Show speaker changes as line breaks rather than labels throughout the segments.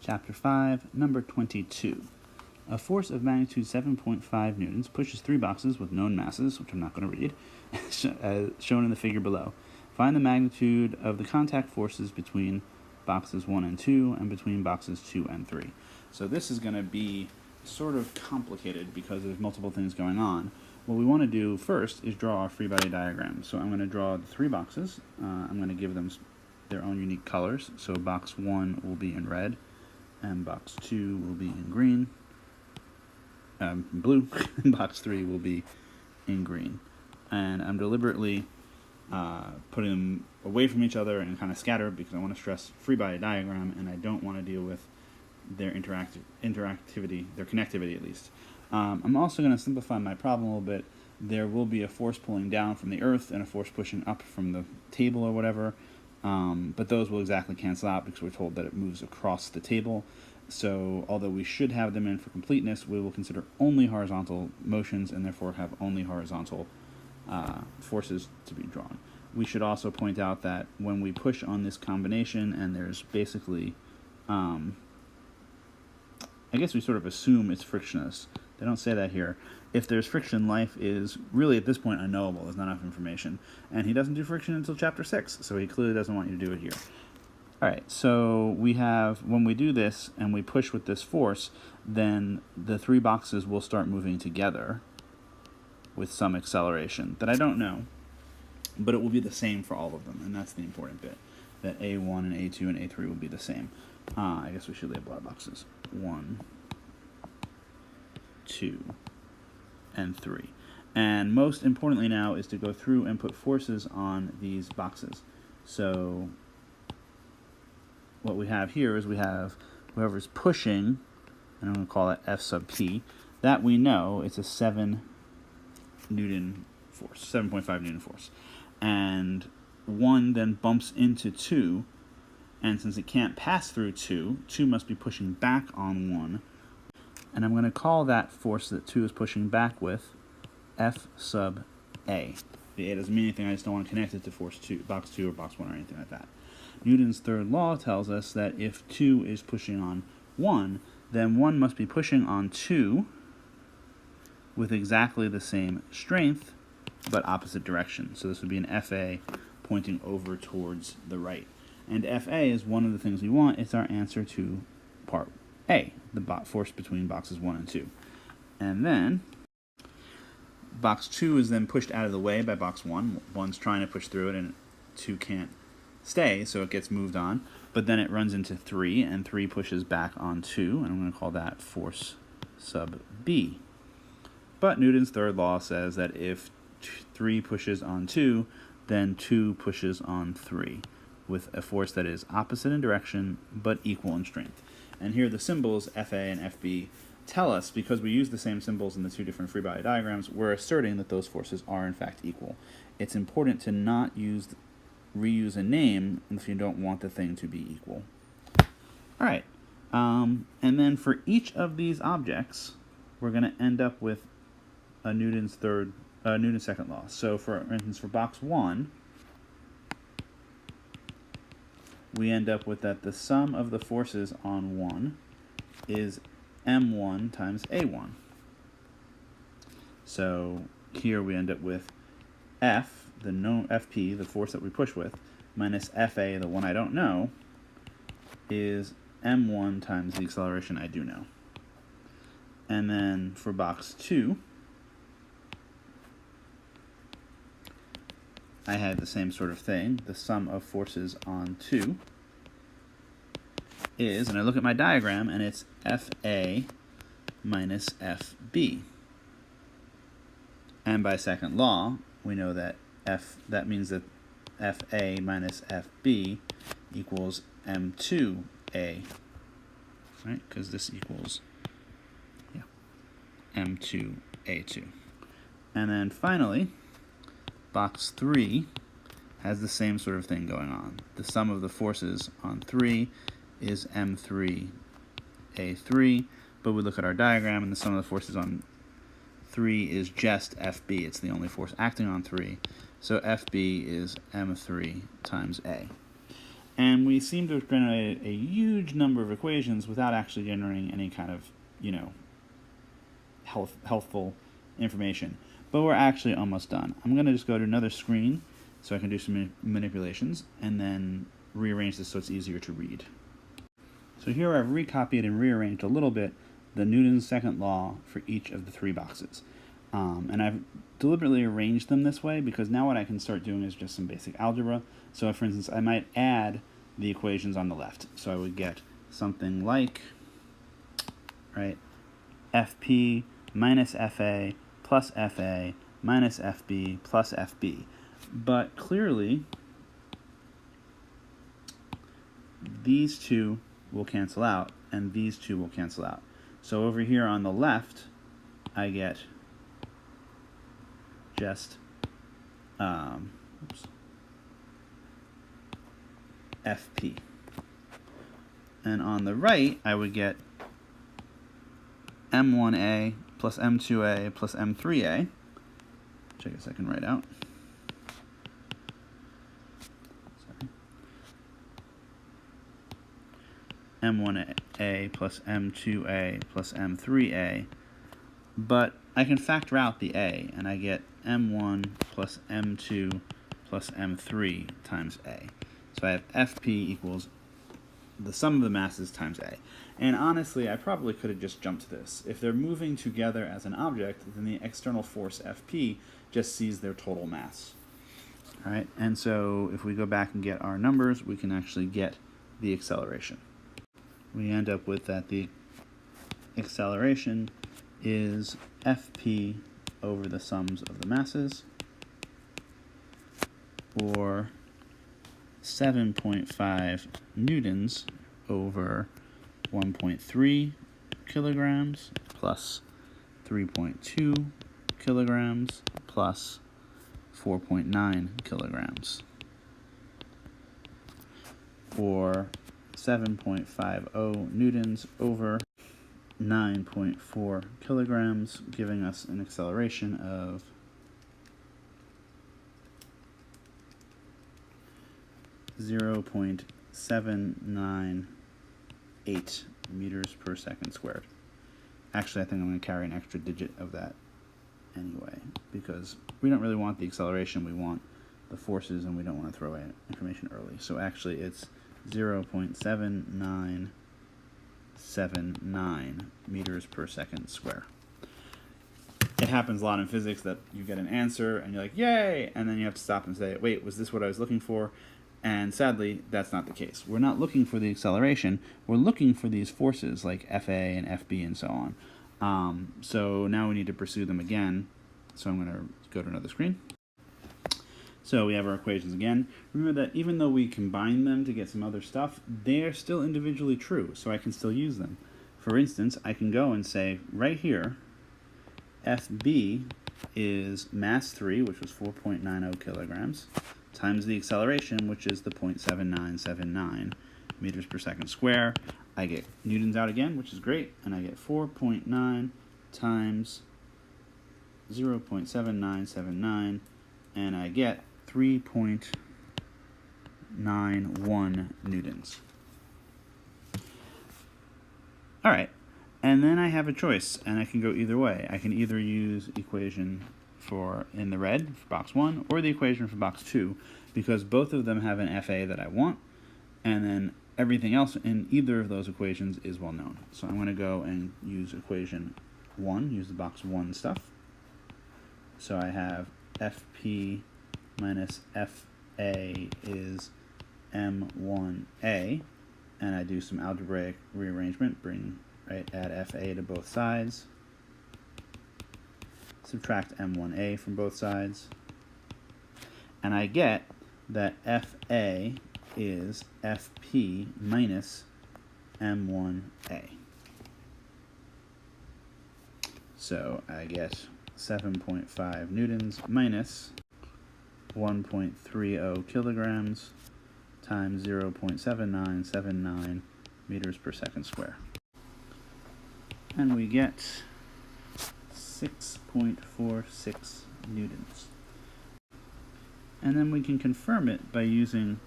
Chapter 5, Number 22. A force of magnitude 7.5 newtons pushes three boxes with known masses, which I'm not going to read, shown in the figure below. Find the magnitude of the contact forces between boxes 1 and 2 and between boxes 2 and 3. So this is going to be sort of complicated because there's multiple things going on. What we want to do first is draw our free body diagram. So I'm going to draw the three boxes. I'm going to give them their own unique colors. So box 1 will be in red, and box 2 will be in green, blue, and box 3 will be in green. And I'm deliberately putting them away from each other and kind of scattered because I want to stress free body diagram, and I don't want to deal with their interactivity, their connectivity at least. I'm also going to simplify my problem a little bit. There will be a force pulling down from the earth and a force pushing up from the table or whatever, but those will exactly cancel out because we're told that it moves across the table. So although we should have them in for completeness, we will consider only horizontal motions and therefore have only horizontal forces to be drawn. We should also point out that when we push on this combination and there's basically, I guess we sort of assume it's frictionless. They don't say that here. If there's friction, life is really at this point unknowable. There's not enough information. And he doesn't do friction until chapter 6, so he clearly doesn't want you to do it here. Alright, so we have, when we do this and we push with this force, then the three boxes will start moving together with some acceleration that I don't know, but it will be the same for all of them, and that's the important bit, that A1 and A2 and A3 will be the same. I guess we should label our boxes. 1, 2, and 3. And most importantly now is to go through and put forces on these boxes. So what we have here is we have whoever's pushing, and I'm going to call it F sub P, that we know it's a 7 Newton force, 7.5 Newton force. And 1 then bumps into 2, and since it can't pass through 2, 2 must be pushing back on 1. And I'm going to call that force that 2 is pushing back with F sub A. The A doesn't mean anything, I just don't want to connect it to force 2, box 2 or box 1 or anything like that. Newton's third law tells us that if 2 is pushing on 1, then 1 must be pushing on 2 with exactly the same strength, but opposite direction. So this would be an FA pointing over towards the right. And FA is one of the things we want. It's our answer to part A, the force between boxes 1 and 2. And then box 2 is then pushed out of the way by box 1. 1's trying to push through it, and 2 can't stay, so it gets moved on. But then it runs into 3, and 3 pushes back on 2, and I'm going to call that force sub B. But Newton's third law says that if 3 pushes on 2, then 2 pushes on 3, with a force that is opposite in direction, but equal in strength. And here the symbols, FA and FB, tell us, because we use the same symbols in the two different free body diagrams, we're asserting that those forces are in fact equal. It's important to not reuse a name if you don't want the thing to be equal. Alright, and then for each of these objects, we're going to end up with a Newton's second law. So for instance, for box 1, we end up with that the sum of the forces on 1 is M1 times A1. So here we end up with F, the known FP, the force that we push with, minus FA, the one I don't know, is M1 times the acceleration I do know. And then for box 2, I had the same sort of thing. The sum of forces on 2 is, and I look at my diagram, and it's FA minus FB. And by second law, we know that that means that FA minus FB equals M2A, right? Because this equals, M2A2. And then finally, box 3 has the same sort of thing going on. The sum of the forces on 3 is M3A3, but we look at our diagram and the sum of the forces on 3 is just FB. It's the only force acting on 3. So FB is M3 times A. And we seem to have generated a huge number of equations without actually generating any kind of, healthful information. But we're actually almost done. I'm going to just go to another screen so I can do some manipulations and then rearrange this so it's easier to read. So here I've recopied and rearranged a little bit the Newton's second law for each of the 3 boxes. And I've deliberately arranged them this way because now what I can start doing is just some basic algebra. So for instance, I might add the equations on the left. So I would get something like, FP minus FA plus FA minus FB plus FB. But clearly, these two will cancel out, and these two will cancel out. So over here on the left, I get just FP. And on the right, I would get M1A plus M2A plus M3A, which I guess I can write out. M1A plus M2A plus M3A, but I can factor out the A, and I get M1 plus M2 plus M3 times A. So I have FP equals the sum of the masses times A. And honestly, I probably could have just jumped this. If they're moving together as an object, then the external force FP just sees their total mass. All right, and so if we go back and get our numbers, we can actually get the acceleration. We end up with that the acceleration is FP over the sums of the masses, or 7.5 newtons over 1.3 kilograms plus 3.2 kilograms plus 4.9 kilograms, or 7.50 newtons over 9.4 kilograms, giving us an acceleration of 0.798 meters per second squared. Actually, I think I'm going to carry an extra digit of that anyway, because we don't really want the acceleration, we want the forces, and we don't want to throw away information early. So actually it's 0.7979 meters per second square. It happens a lot in physics that you get an answer and you're like, yay! And then you have to stop and say, wait, was this what I was looking for? And sadly, that's not the case. We're not looking for the acceleration. We're looking for these forces like FA and FB and so on. So now we need to pursue them again. So I'm going to go to another screen. So we have our equations again. Remember that even though we combine them to get some other stuff, they're still individually true, so I can still use them. For instance, I can go and say right here, FB is mass 3, which was 4.90 kilograms, times the acceleration, which is the 0.7979 meters per second square. I get newtons out again, which is great, and I get 4.9 times 0.7979, and I get 3.91 newtons. All right, and then I have a choice, and I can go either way. I can either use equation for in the red for box 1 or the equation for box 2, because both of them have an FA that I want, and then everything else in either of those equations is well known. So I'm going to go and use equation 1, use the box 1 stuff. So I have FP minus FA is M1A, and I do some algebraic rearrangement, add FA to both sides, subtract M1A from both sides, and I get that FA is FP minus M1A. So I get 7.5 newtons minus 1.30 kilograms times 0.7979 meters per second square. And we get 6.46 newtons. And then we can confirm it by using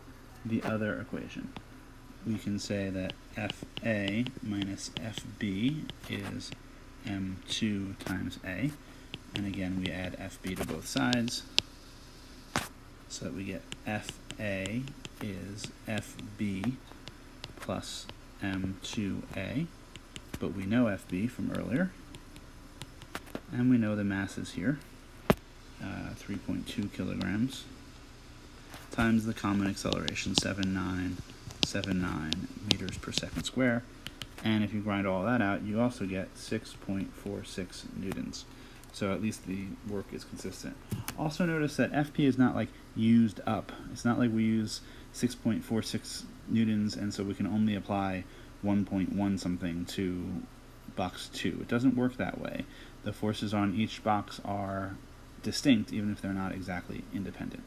the other equation. We can say that FA minus FB is M2 times A, and again we add FB to both sides, so that we get FA is FB plus M2A, but we know FB from earlier, and we know the masses here, 3.2 kilograms, times the common acceleration, 7.979 meters per second square, and if you grind all that out, you also get 6.46 newtons. So at least the work is consistent. Also notice that FP is not like used up. It's not like we use 6.46 newtons and so we can only apply 1.1 something to box 2. It doesn't work that way. The forces on each box are distinct even if they're not exactly independent.